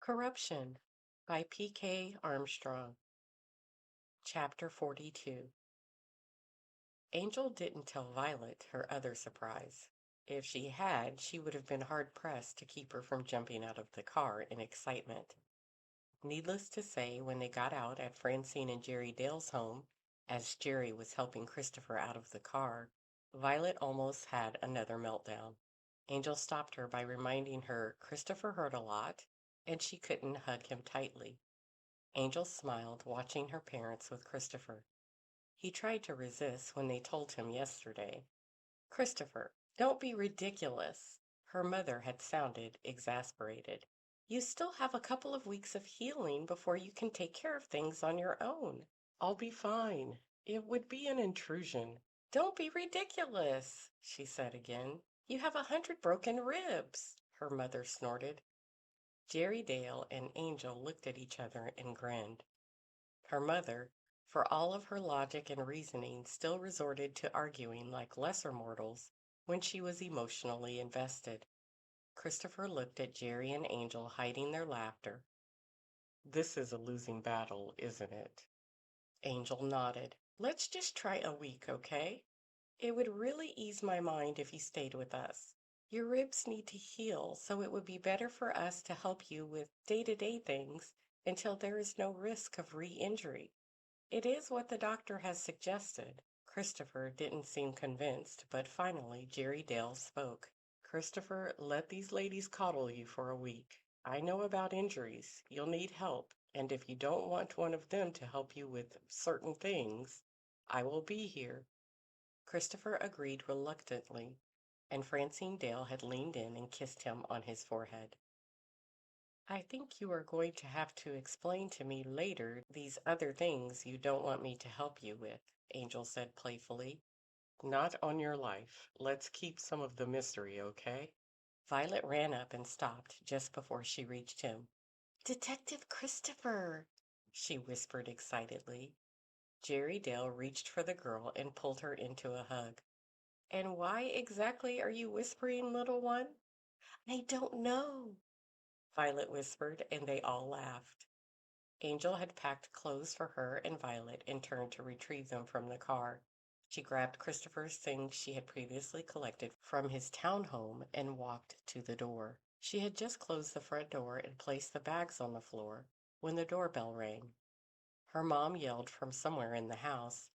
Corruption by P.K. Armstrong. Chapter 42. Angel didn't tell Violet her other surprise. If she had, she would have been hard pressed to keep her from jumping out of the car in excitement. Needless to say, when they got out at Francine and Jerry Dale's home, as Jerry was helping Christopher out of the car, Violet almost had another meltdown. Angel stopped her by reminding her Christopher hurt a lot and she couldn't hug him tightly. Angel smiled, watching her parents with Christopher. He tried to resist when they told him yesterday. Christopher, don't be ridiculous. Her mother had sounded exasperated. You still have a couple of weeks of healing before you can take care of things on your own. I'll be fine. It would be an intrusion. Don't be ridiculous, she said again. You have 100 broken ribs, her mother snorted. Jerry Dale and Angel looked at each other and grinned. Her mother, for all of her logic and reasoning, still resorted to arguing like lesser mortals when she was emotionally invested. Christopher looked at Jerry and Angel hiding their laughter. This is a losing battle, isn't it? Angel nodded. Let's just try a week, okay? It would really ease my mind if you stayed with us. Your ribs need to heal, so it would be better for us to help you with day-to-day things until there is no risk of re-injury. It is what the doctor has suggested. Christopher didn't seem convinced, but finally Jerry Dale spoke. Christopher, let these ladies coddle you for a week. I know about injuries. You'll need help, and if you don't want one of them to help you with certain things, I will be here. Christopher agreed reluctantly, and Francine Dale had leaned in and kissed him on his forehead. I think you are going to have to explain to me later these other things you don't want me to help you with, Angel said playfully. Not on your life. Let's keep some of the mystery, okay? Violet ran up and stopped just before she reached him. Detective Christopher, she whispered excitedly. Jerry Dale reached for the girl and pulled her into a hug. And why exactly are you whispering, little one? I don't know, Violet whispered, and they all laughed. Angel had packed clothes for her and Violet and turned to retrieve them from the car. She grabbed Christopher's things she had previously collected from his townhome and walked to the door. She had just closed the front door and placed the bags on the floor when the doorbell rang. Her mom yelled from somewhere in the house,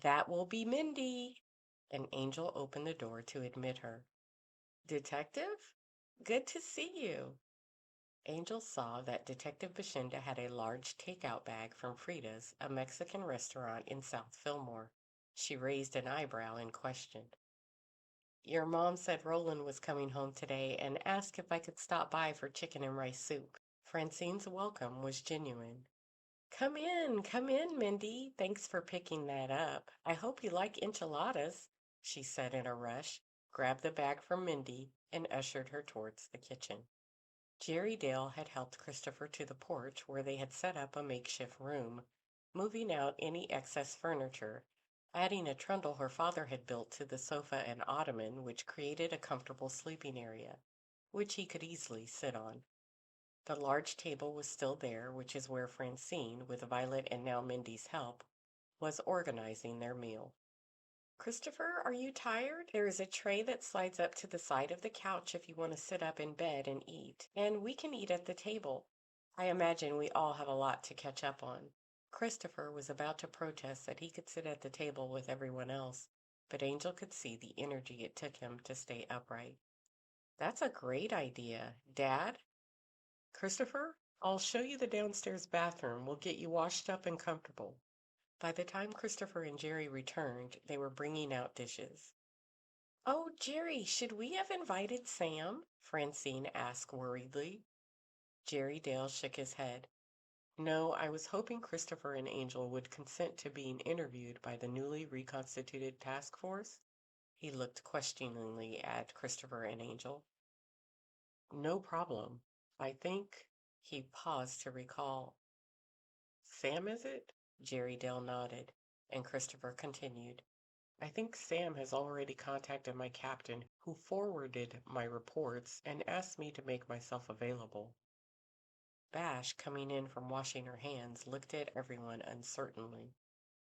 That will be Mindy! And Angel opened the door to admit her. Detective? Good to see you. Angel saw that Detective Bashinda had a large takeout bag from Frida's, a Mexican restaurant in South Fillmore. She raised an eyebrow and questioned. Your mom said Roland was coming home today and asked if I could stop by for chicken and rice soup. Francine's welcome was genuine. Come in, Mindy. Thanks for picking that up. I hope you like enchiladas, she said in a rush, grabbed the bag from Mindy, and ushered her towards the kitchen. Jerry Dale had helped Christopher to the porch where they had set up a makeshift room, moving out any excess furniture, adding a trundle her father had built to the sofa and ottoman, which created a comfortable sleeping area, which he could easily sit on. The large table was still there, which is where Francine, with Violet and now Mindy's help, was organizing their meal. Christopher, are you tired? There is a tray that slides up to the side of the couch if you want to sit up in bed and eat, and we can eat at the table. I imagine we all have a lot to catch up on. Christopher was about to protest that he could sit at the table with everyone else, but Angel could see the energy it took him to stay upright. That's a great idea. Dad? Christopher, I'll show you the downstairs bathroom. We'll get you washed up and comfortable. By the time Christopher and Jerry returned, they were bringing out dishes. Oh, Jerry, should we have invited Sam? Francine asked worriedly. Jerry Dale shook his head. No, I was hoping Christopher and Angel would consent to being interviewed by the newly reconstituted task force. He looked questioningly at Christopher and Angel. No problem. I think he paused to recall. Sam, is it? Jerry Dale nodded, and Christopher continued. I think Sam has already contacted my captain, who forwarded my reports and asked me to make myself available. Bash, coming in from washing her hands, looked at everyone uncertainly.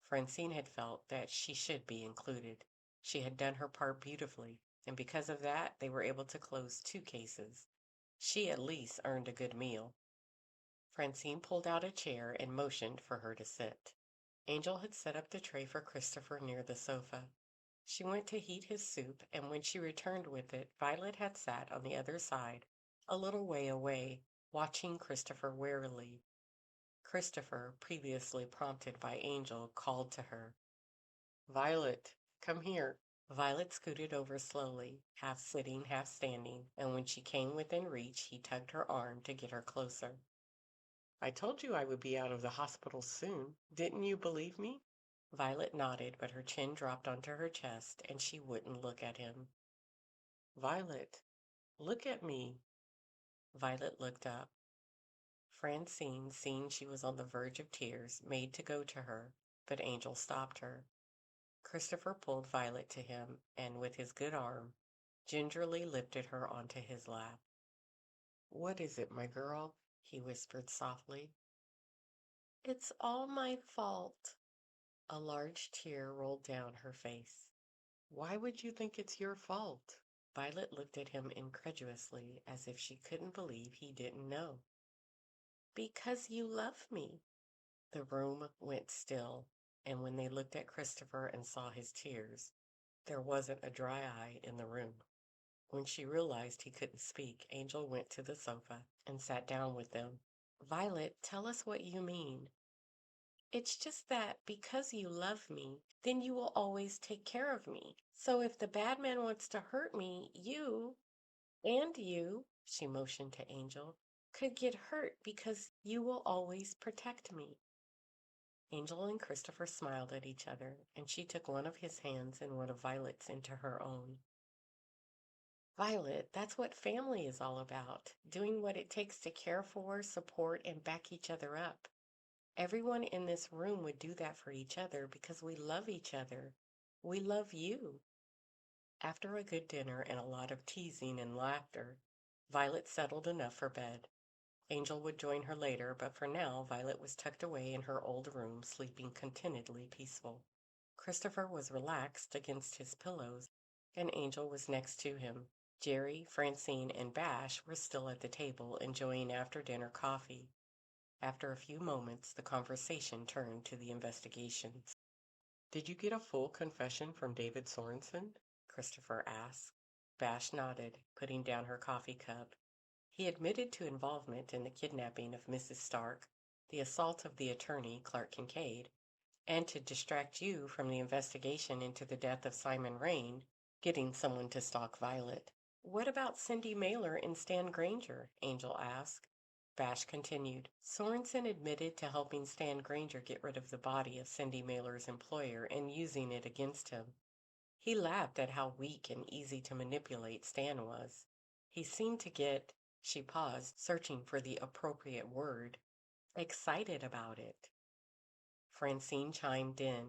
Francine had felt that she should be included. She had done her part beautifully, and because of that, they were able to close 2 cases. She at least earned a good meal. Francine pulled out a chair and motioned for her to sit. Angel had set up the tray for Christopher near the sofa. She went to heat his soup, and when she returned with it, Violet had sat on the other side, a little way away, watching Christopher warily. Christopher, previously prompted by Angel, called to her. Violet, come here. Violet scooted over slowly, half sitting, half standing, and when she came within reach, he tugged her arm to get her closer. I told you I would be out of the hospital soon. Didn't you believe me? Violet nodded, but her chin dropped onto her chest, and she wouldn't look at him. Violet, look at me. Violet looked up. Francine, seeing she was on the verge of tears, made to go to her, but Angel stopped her. Christopher pulled Violet to him, and with his good arm, gingerly lifted her onto his lap. What is it, my girl? He whispered softly. It's all my fault. A large tear rolled down her face. Why would you think it's your fault? Violet looked at him incredulously, as if she couldn't believe he didn't know. Because you love me. The room went still, and when they looked at Christopher and saw his tears, there wasn't a dry eye in the room. When she realized he couldn't speak, Angel went to the sofa and sat down with them. Violet, tell us what you mean. It's just that because you love me, then you will always take care of me. So if the bad man wants to hurt me, you, she motioned to Angel, could get hurt because you will always protect me. Angel and Christopher smiled at each other, and she took one of his hands and one of Violet's into her own. Violet, that's what family is all about, doing what it takes to care for, support, and back each other up. Everyone in this room would do that for each other because we love each other. We love you. After a good dinner and a lot of teasing and laughter, Violet settled enough for bed. Angel would join her later, but for now, Violet was tucked away in her old room, sleeping contentedly peaceful. Christopher was relaxed against his pillows, and Angel was next to him. Jerry, Francine, and Bash were still at the table, enjoying after-dinner coffee. After a few moments, the conversation turned to the investigations. Did you get a full confession from David Sorensen? Christopher asked. Bash nodded, putting down her coffee cup. He admitted to involvement in the kidnapping of Mrs. Stark, the assault of the attorney, Clark Kincaid, and to distract you from the investigation into the death of Simon Rain, getting someone to stalk Violet. What about Cindy Mailer and Stan Granger? Angel asked. Bash continued. Sorensen admitted to helping Stan Granger get rid of the body of Cindy Mailer's employer and using it against him. He laughed at how weak and easy to manipulate Stan was. He seemed to get, she paused, searching for the appropriate word, excited about it. Francine chimed in.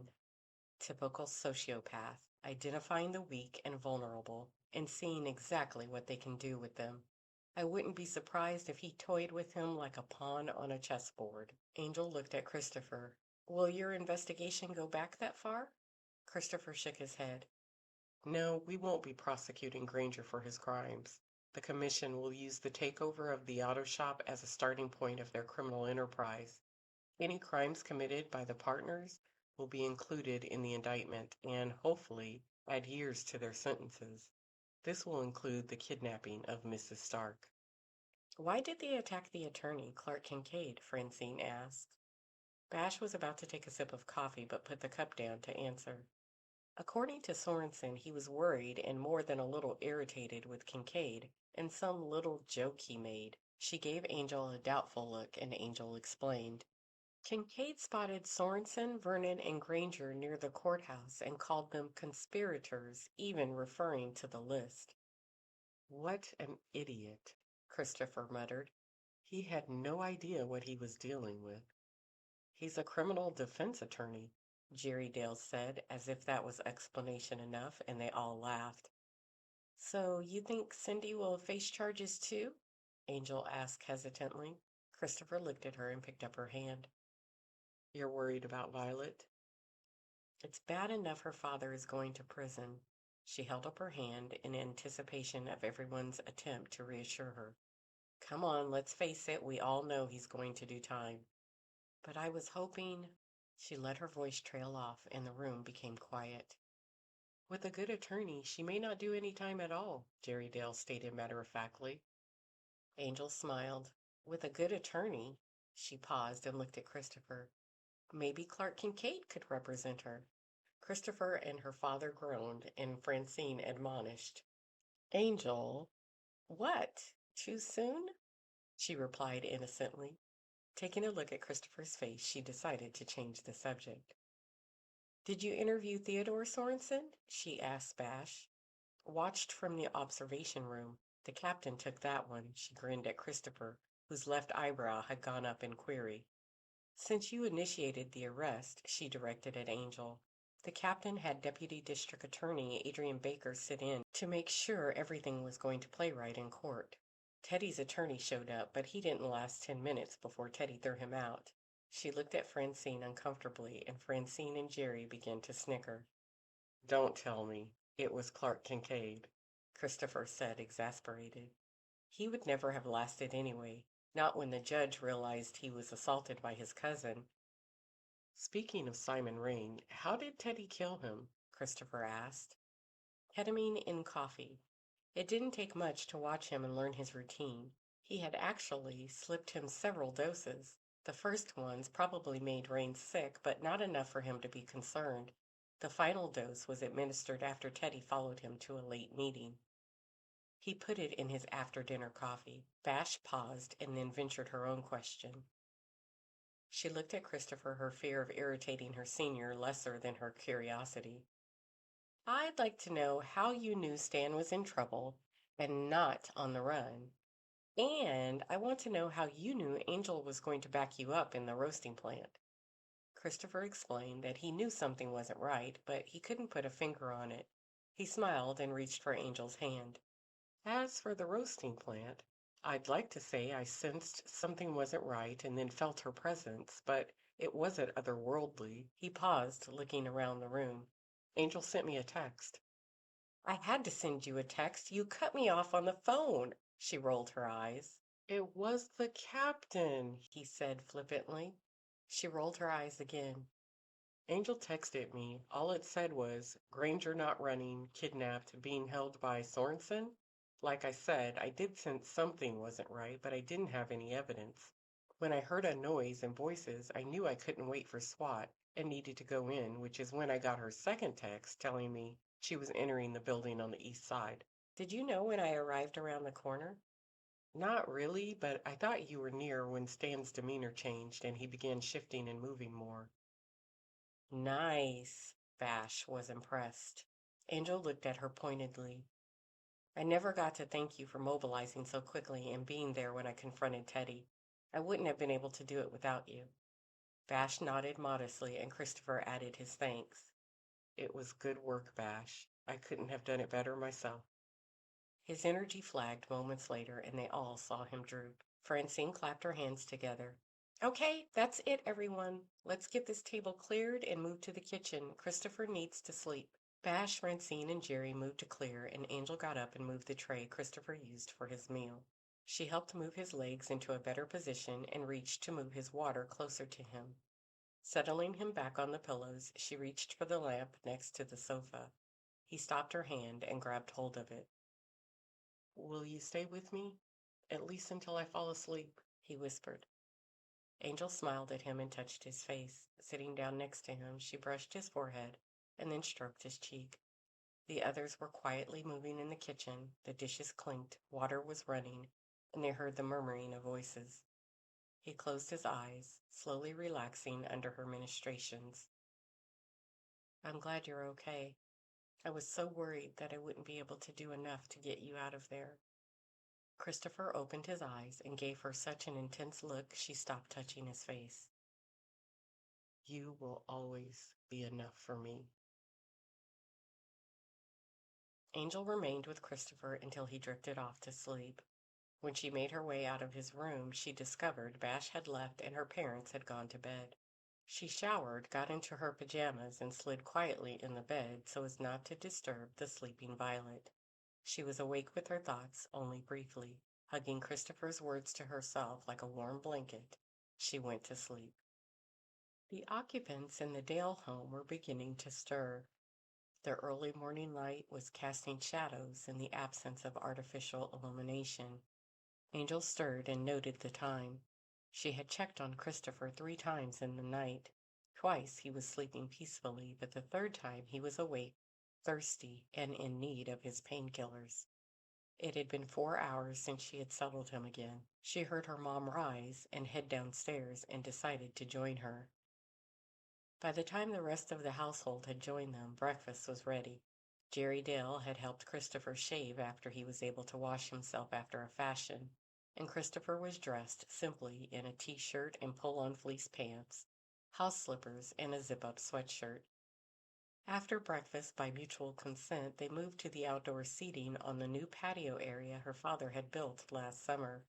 Typical sociopath, identifying the weak and vulnerable and seeing exactly what they can do with them. I wouldn't be surprised if he toyed with him like a pawn on a chessboard. Angel looked at Christopher. Will your investigation go back that far? Christopher shook his head. No, we won't be prosecuting Granger for his crimes. The commission will use the takeover of the auto shop as a starting point of their criminal enterprise. Any crimes committed by the partners will be included in the indictment and, hopefully, add years to their sentences. This will include the kidnapping of Mrs. Stark. Why did they attack the attorney, Clark Kincaid? Francine asked. Bash was about to take a sip of coffee but put the cup down to answer. According to Sorensen, he was worried and more than a little irritated with Kincaid and some little joke he made. She gave Angel a doubtful look, and Angel explained. Kincaid spotted Sorensen, Vernon, and Granger near the courthouse and called them conspirators, even referring to the list. What an idiot, Christopher muttered. He had no idea what he was dealing with. He's a criminal defense attorney, Jerry Dale said, as if that was explanation enough, and they all laughed. So you think Cindy will face charges too? Angel asked hesitantly. Christopher looked at her and picked up her hand. You're worried about Violet? It's bad enough her father is going to prison. She held up her hand in anticipation of everyone's attempt to reassure her. Come on, let's face it, we all know he's going to do time. But I was hoping. She let her voice trail off, and the room became quiet. With a good attorney, she may not do any time at all, Jerry Dale stated matter-of-factly. Angel smiled. With a good attorney, she paused and looked at Christopher. Maybe Clark Kincaid could represent her. Christopher and her father groaned, and Francine admonished. Angel, what? Too soon? She replied innocently. Taking a look at Christopher's face, she decided to change the subject. Did you interview Theodore Sorensen? She asked Bash. Watched from the observation room. The captain took that one, she grinned at Christopher, whose left eyebrow had gone up in query. Since you initiated the arrest, she directed at Angel. The captain had Deputy District Attorney Adrian Baker sit in to make sure everything was going to play right in court. Teddy's attorney showed up, but he didn't last 10 minutes before Teddy threw him out. She looked at Francine uncomfortably, and Francine and Jerry began to snicker. Don't tell me. It was Clark Kincaid, Christopher said, exasperated. He would never have lasted anyway, not when the judge realized he was assaulted by his cousin. Speaking of Simon Ring, how did Teddy kill him? Christopher asked. Ketamine in coffee. It didn't take much to watch him and learn his routine. He had actually slipped him several doses. The first ones probably made Rain sick, but not enough for him to be concerned. The final dose was administered after Teddy followed him to a late meeting. He put it in his after-dinner coffee. Bash paused and then ventured her own question. She looked at Christopher, her fear of irritating her senior lesser than her curiosity. I'd like to know how you knew Stan was in trouble and not on the run. And I want to know how you knew Angel was going to back you up in the roasting plant. Christopher explained that he knew something wasn't right, but he couldn't put a finger on it. He smiled and reached for Angel's hand. As for the roasting plant, I'd like to say I sensed something wasn't right and then felt her presence, but it wasn't otherworldly. He paused, looking around the room. Angel sent me a text. I had to send you a text. You cut me off on the phone. She rolled her eyes. It was the captain, he said flippantly. She rolled her eyes again. Angel texted me. All it said was, Granger not running, kidnapped, being held by Sorensen. Like I said, I did sense something wasn't right, but I didn't have any evidence. When I heard a noise and voices, I knew I couldn't wait for SWAT and needed to go in, which is when I got her second text telling me she was entering the building on the east side. Did you know when I arrived around the corner? Not really, but I thought you were near when Stan's demeanor changed and he began shifting and moving more. Nice. Vash was impressed. Angel looked at her pointedly. I never got to thank you for mobilizing so quickly and being there when I confronted Teddy. I wouldn't have been able to do it without you. Vash nodded modestly, and Christopher added his thanks. It was good work, Vash. I couldn't have done it better myself. His energy flagged moments later, and they all saw him droop. Francine clapped her hands together. Okay, that's it, everyone. Let's get this table cleared and move to the kitchen. Christopher needs to sleep. Bash, Francine, and Jerry moved to clear, and Angel got up and moved the tray Christopher used for his meal. She helped move his legs into a better position and reached to move his water closer to him. Settling him back on the pillows, she reached for the lamp next to the sofa. He stopped her hand and grabbed hold of it. Will you stay with me? At least until I fall asleep, he whispered. Angel smiled at him and touched his face. Sitting down next to him, she brushed his forehead and then stroked his cheek. The others were quietly moving in the kitchen. The dishes clinked, water was running, and they heard the murmuring of voices. He closed his eyes, slowly relaxing under her ministrations. I'm glad you're okay. I was so worried that I wouldn't be able to do enough to get you out of there. Christopher opened his eyes and gave her such an intense look she stopped touching his face. You will always be enough for me. Angel remained with Christopher until he drifted off to sleep. When she made her way out of his room, she discovered Bash had left and her parents had gone to bed. She showered, got into her pajamas, and slid quietly in the bed so as not to disturb the sleeping Violet. She was awake with her thoughts only briefly. Hugging Christopher's words to herself like a warm blanket, she went to sleep. The occupants in the Dale home were beginning to stir. The early morning light was casting shadows in the absence of artificial illumination. Angel stirred and noted the time. She had checked on Christopher 3 times in the night. Twice he was sleeping peacefully, but the third time he was awake, thirsty, and in need of his painkillers. It had been 4 hours since she had settled him again. She heard her mom rise and head downstairs and decided to join her. By the time the rest of the household had joined them, breakfast was ready. Jerry Dale had helped Christopher shave after he was able to wash himself after a fashion, and Christopher was dressed simply in a t-shirt and pull-on fleece pants, house slippers, and a zip-up sweatshirt. After breakfast, by mutual consent, they moved to the outdoor seating on the new patio area her father had built last summer.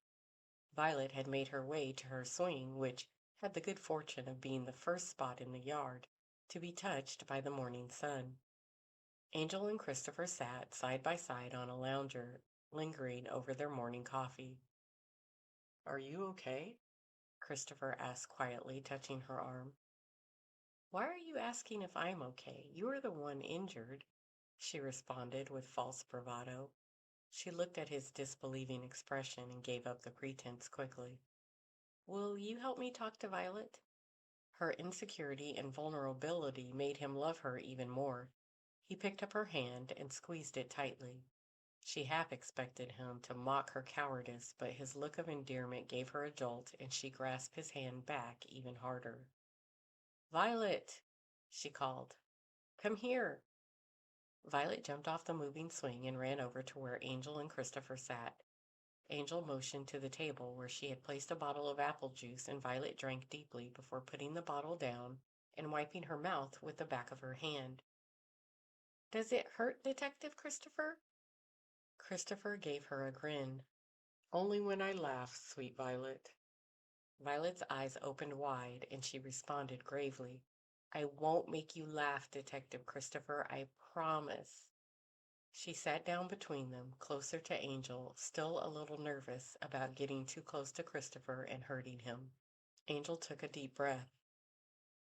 Violet had made her way to her swing, which had the good fortune of being the first spot in the yard to be touched by the morning sun. Angel and Christopher sat side by side on a lounger, lingering over their morning coffee. "Are you okay?" Christopher asked quietly, touching her arm. "Why are you asking if I'm okay? You are the one injured," she responded with false bravado. She looked at his disbelieving expression and gave up the pretense quickly. "Will you help me talk to Violet?" Her insecurity and vulnerability made him love her even more. He picked up her hand and squeezed it tightly. She half expected him to mock her cowardice, but his look of endearment gave her a jolt, and she grasped his hand back even harder. "Violet!" she called. "Come here!" Violet jumped off the moving swing and ran over to where Angel and Christopher sat. Angel motioned to the table where she had placed a bottle of apple juice, and Violet drank deeply before putting the bottle down and wiping her mouth with the back of her hand. "Does it hurt, Detective Christopher?" Christopher gave her a grin. "Only when I laugh, sweet Violet." Violet's eyes opened wide, and she responded gravely, "I won't make you laugh, Detective Christopher, I promise." She sat down between them, closer to Angel, still a little nervous about getting too close to Christopher and hurting him. Angel took a deep breath.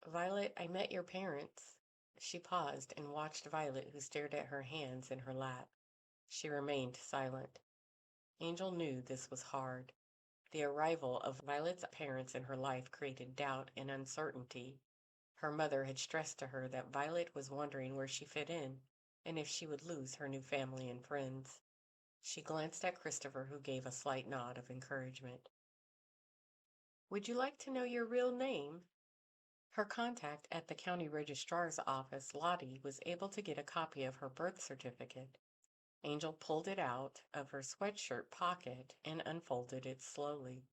"Violet, I met your parents." She paused and watched Violet, who stared at her hands in her lap. She remained silent. Angel knew this was hard. The arrival of Violet's parents in her life created doubt and uncertainty. Her mother had stressed to her that Violet was wondering where she fit in and if she would lose her new family and friends. She glanced at Christopher, who gave a slight nod of encouragement. "Would you like to know your real name?" Her contact at the county registrar's office, Lottie, was able to get a copy of her birth certificate. Angel pulled it out of her sweatshirt pocket and unfolded it slowly.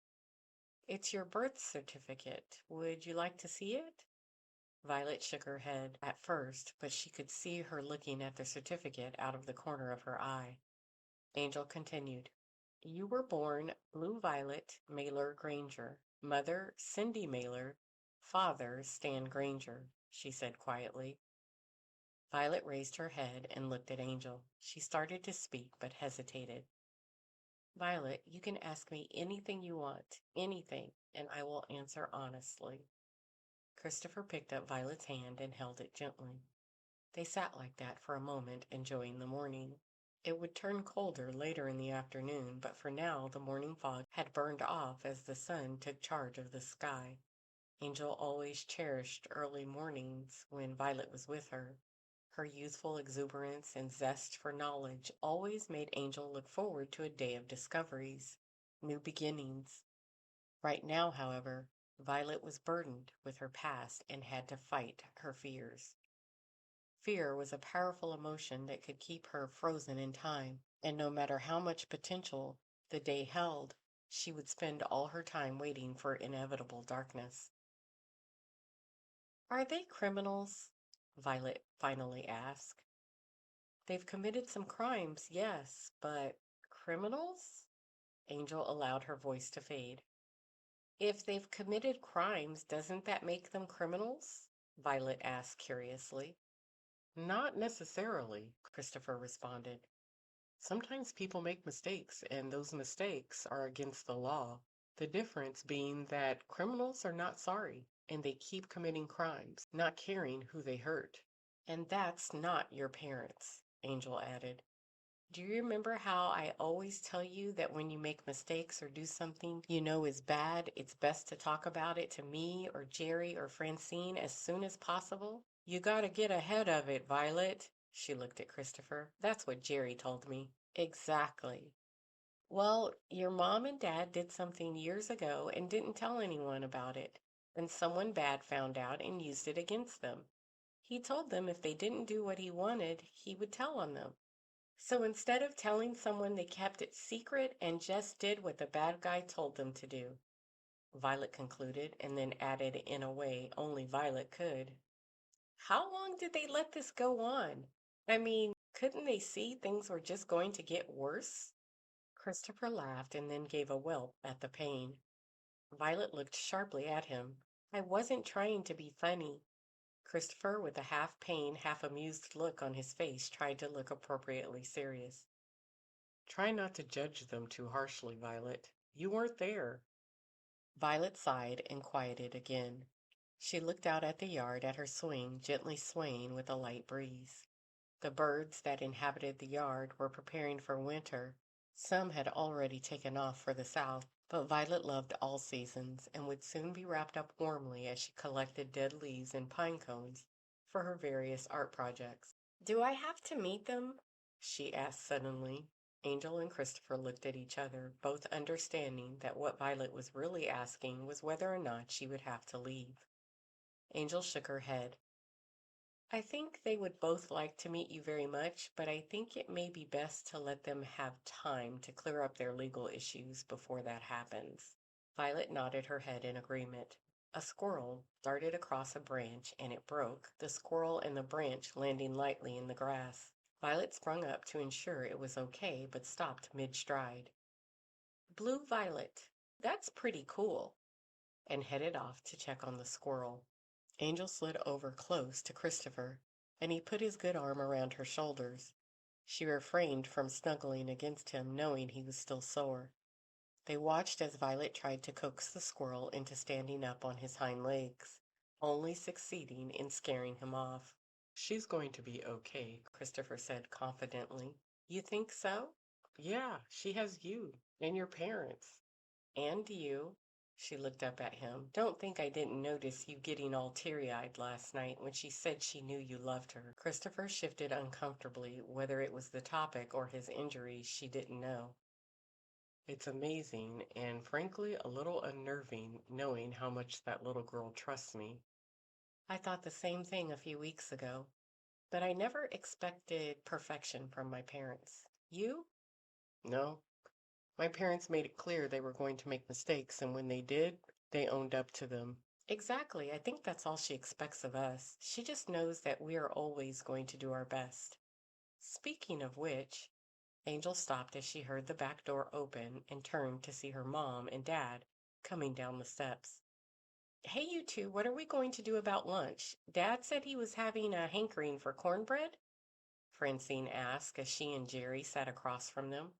"It's your birth certificate. Would you like to see it?" Violet shook her head at first, but she could see her looking at the certificate out of the corner of her eye. Angel continued, "You were born Blue Violet Mailer Granger, mother Cindy Mailer, father Stan Granger," she said quietly. Violet raised her head and looked at Angel. She started to speak, but hesitated. "Violet, you can ask me anything you want, anything, and I will answer honestly." Christopher picked up Violet's hand and held it gently. They sat like that for a moment, enjoying the morning. It would turn colder later in the afternoon, but for now the morning fog had burned off as the sun took charge of the sky. Angel always cherished early mornings when Violet was with her. Her youthful exuberance and zest for knowledge always made Angel look forward to a day of discoveries, new beginnings. Right now, however, Violet was burdened with her past and had to fight her fears. Fear was a powerful emotion that could keep her frozen in time, and no matter how much potential the day held, she would spend all her time waiting for inevitable darkness. "Are they criminals?" Violet finally asked. "They've committed some crimes, yes, but criminals?" Angel allowed her voice to fade. If they've committed crimes, doesn't that make them criminals? Violet asked curiously. Not necessarily, Christopher responded. Sometimes people make mistakes, and those mistakes are against the law. The difference being that criminals are not sorry, and they keep committing crimes, not caring who they hurt. And that's not your parents, Angel added. Do you remember how I always tell you that when you make mistakes or do something you know is bad, it's best to talk about it to me or Jerry or Francine as soon as possible? You gotta get ahead of it, Violet. She looked at Christopher. That's what Jerry told me. Exactly. Well, your mom and dad did something years ago and didn't tell anyone about it. And someone bad found out and used it against them. He told them if they didn't do what he wanted, he would tell on them. So instead of telling someone, they kept it secret and just did what the bad guy told them to do, Violet concluded, and then added in a way only Violet could. How long did they let this go on? I mean, couldn't they see things were just going to get worse? Christopher laughed and then gave a whelp at the pain. Violet looked sharply at him. I wasn't trying to be funny. Christopher, with a half pained, half amused look on his face, tried to look appropriately serious. Try not to judge them too harshly, Violet. You weren't there. Violet sighed and quieted again. She looked out at the yard at her swing, gently swaying with a light breeze. The birds that inhabited the yard were preparing for winter. Some had already taken off for the south, but Violet loved all seasons and would soon be wrapped up warmly as she collected dead leaves and pine cones for her various art projects. Do I have to meet them? She asked suddenly. Angel and Christopher looked at each other, both understanding that what Violet was really asking was whether or not she would have to leave. Angel shook her head. I think they would both like to meet you very much, but I think it may be best to let them have time to clear up their legal issues before that happens. Violet nodded her head in agreement. A squirrel darted across a branch and it broke, the squirrel and the branch landing lightly in the grass. Violet sprung up to ensure it was okay, but stopped mid-stride. Blue Violet, that's pretty cool, and headed off to check on the squirrel. Angel slid over close to Christopher, and he put his good arm around her shoulders. She refrained from snuggling against him, knowing he was still sore. They watched as Violet tried to coax the squirrel into standing up on his hind legs, only succeeding in scaring him off. She's going to be okay, Christopher said confidently. You think so? Yeah, she has you and your parents. And you. She looked up at him. Don't think I didn't notice you getting all teary-eyed last night when she said she knew you loved her. Christopher shifted uncomfortably, whether it was the topic or his injuries, she didn't know. It's amazing and frankly a little unnerving knowing how much that little girl trusts me. I thought the same thing a few weeks ago, but I never expected perfection from my parents. You? No. My parents made it clear they were going to make mistakes, and when they did, they owned up to them. Exactly. I think that's all she expects of us. She just knows that we are always going to do our best. Speaking of which, Angel stopped as she heard the back door open and turned to see her mom and dad coming down the steps. Hey, you two, what are we going to do about lunch? Dad said he was having a hankering for cornbread? Francine asked as she and Jerry sat across from them.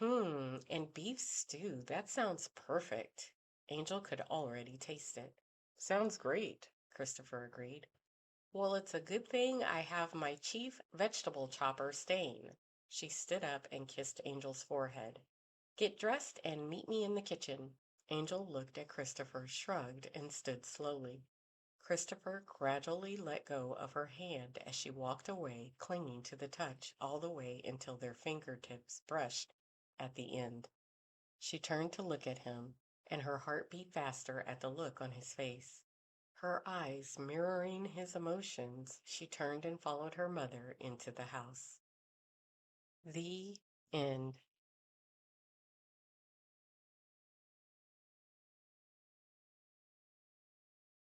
And beef stew. That sounds perfect. Angel could already taste it. Sounds great, Christopher agreed. Well, it's a good thing I have my chief vegetable chopper staying. She stood up and kissed Angel's forehead. Get dressed and meet me in the kitchen. Angel looked at Christopher, shrugged, and stood slowly. Christopher gradually let go of her hand as she walked away, clinging to the touch all the way until their fingertips brushed at the end. She turned to look at him, and her heart beat faster at the look on his face. Her eyes mirroring his emotions, she turned and followed her mother into the house. The end.